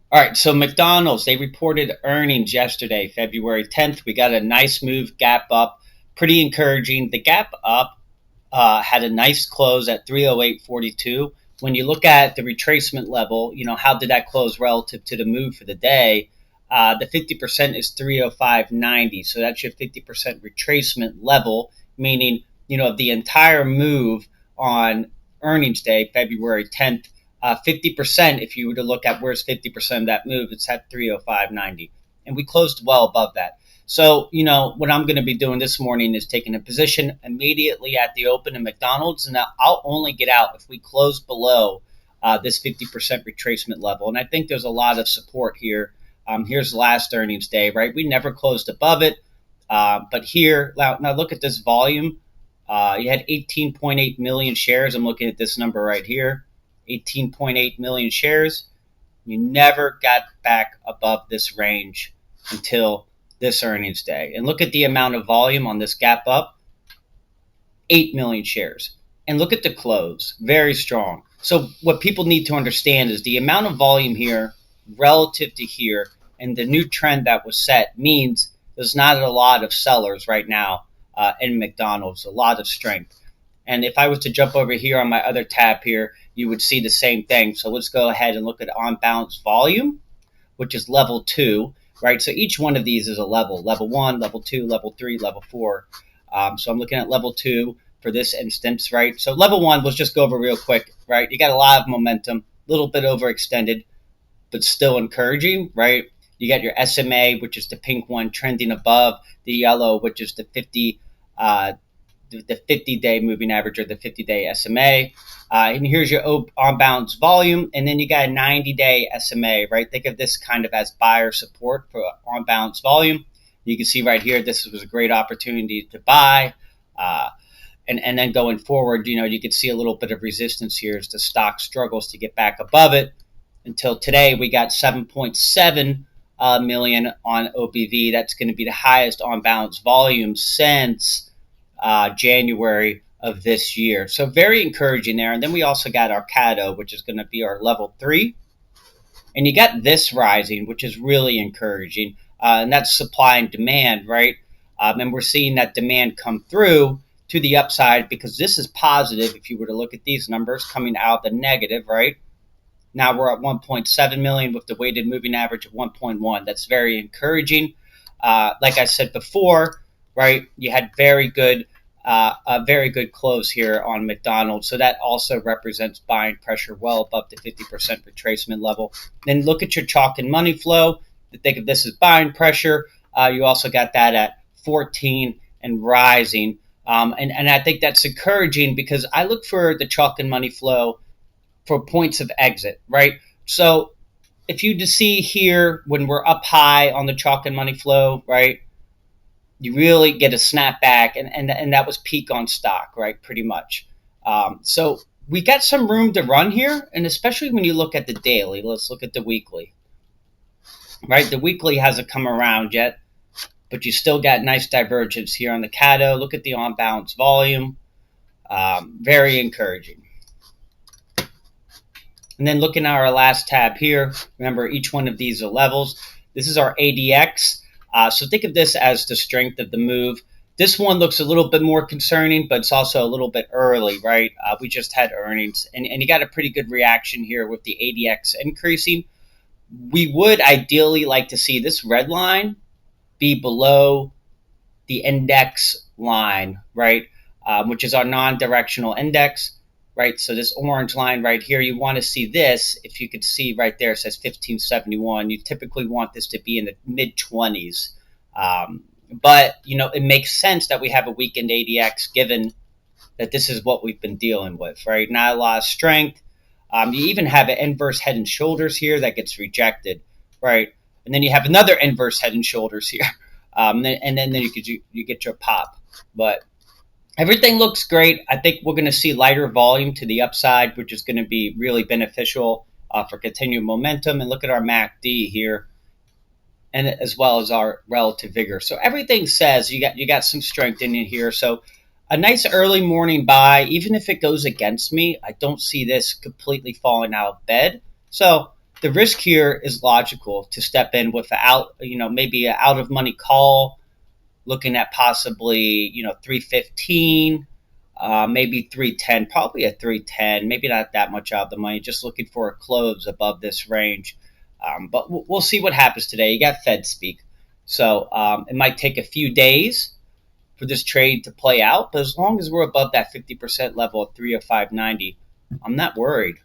All right, so McDonald's, they reported earnings yesterday, February 10th. We got a nice move, gap up, pretty encouraging. The gap up had a nice close at 308.42. When you look at the retracement level, how did that close relative to the move for the day? The 50% is 305.90. So that's your 50% retracement level, meaning, of the entire move on earnings day, February 10th, 50%, if you were to look at where's 50% of that move, it's at 305.90. And we closed well above that. So, what I'm going to be doing this morning is taking a position immediately at the open in McDonald's, and I'll only get out if we close below this 50% retracement level. And I think there's a lot of support here. Here's last earnings day, right? We never closed above it. But here, now look at this volume. You had 18.8 million shares. I'm looking at this number right here, 18.8 million shares. You never got back above this range until this earnings day. And look at the amount of volume on this gap up, 8 million shares. And look at the close, very strong. So what people need to understand is the amount of volume here relative to here and the new trend that was set means there's not a lot of sellers right now in McDonald's, a lot of strength. And if I was to jump over here on my other tab here, you would see the same thing. So let's go ahead and look at on balance volume, which is level 2, right? So each one of these is a level 1, level 2, level 3, level 4. So I'm looking at level 2 for this instance, right? So level 1, let's just go over real quick, right? You got a lot of momentum, a little bit overextended, but still encouraging, right? You got your SMA, which is the pink one, trending above the yellow, which is the 50-day moving average or the 50-day SMA. And here's your on balance volume. And then you got a 90-day SMA, right? Think of this kind of as buyer support for on balance volume. You can see right here, this was a great opportunity to buy. And then going forward, you could see a little bit of resistance here as the stock struggles to get back above it. Until today, we got 7.7 million on OBV. That's going to be the highest on balance volume since January of this year. So very encouraging there. And then we also got our Cato, which is going to be our level 3. And you got this rising, which is really encouraging. And that's supply and demand, right? And we're seeing that demand come through to the upside because this is positive. If you were to look at these numbers coming out the negative, right? Now we're at 1.7 million with the weighted moving average of 1.1. That's very encouraging. Like I said before, right, you had a very good close here on McDonald's. So that also represents buying pressure well above the 50% retracement level. Then look at your chalk and money flow. Think of this as buying pressure. You also got that at 14 and rising. And I think that's encouraging because I look for the chalk and money flow for points of exit, right? So if you just see here when we're up high on the chalk and money flow, right, you really get a snapback, and that was peak on stock, right, pretty much. So we got some room to run here, and especially when you look at the daily. Let's look at the weekly, right? The weekly hasn't come around yet, but you still got nice divergence here on the Cato. Look at the on balance volume. Very encouraging. And then looking at our last tab here, remember each one of these are levels. This is our ADX. So think of this as the strength of the move. This one looks a little bit more concerning, but it's also a little bit early, right? We just had earnings, and you got a pretty good reaction here with the ADX increasing. We would ideally like to see this red line be below the index line, right? Which is our non-directional index. Right, so this orange line right here, you want to see this. If you could see right there, it says 1571. You typically want this to be in the mid-20s. But, it makes sense that we have a weakened ADX given that this is what we've been dealing with, right? Not a lot of strength. You even have an inverse head and shoulders here that gets rejected, right? And then you have another inverse head and shoulders here. And then you get your pop. But everything looks great. I think we're going to see lighter volume to the upside, which is going to be really beneficial for continued momentum. And look at our MACD here, and as well as our relative vigor. So everything says you got some strength in here. So a nice early morning buy, even if it goes against me, I don't see this completely falling out of bed. So The risk here is logical to step in without, maybe an out of money call, looking at possibly, 315, maybe 310, probably a 310, maybe not that much out of the money, just looking for a close above this range. But we'll see what happens today. You got Fed speak. So it might take a few days for this trade to play out, but as long as we're above that 50% level at 305.90, I'm not worried.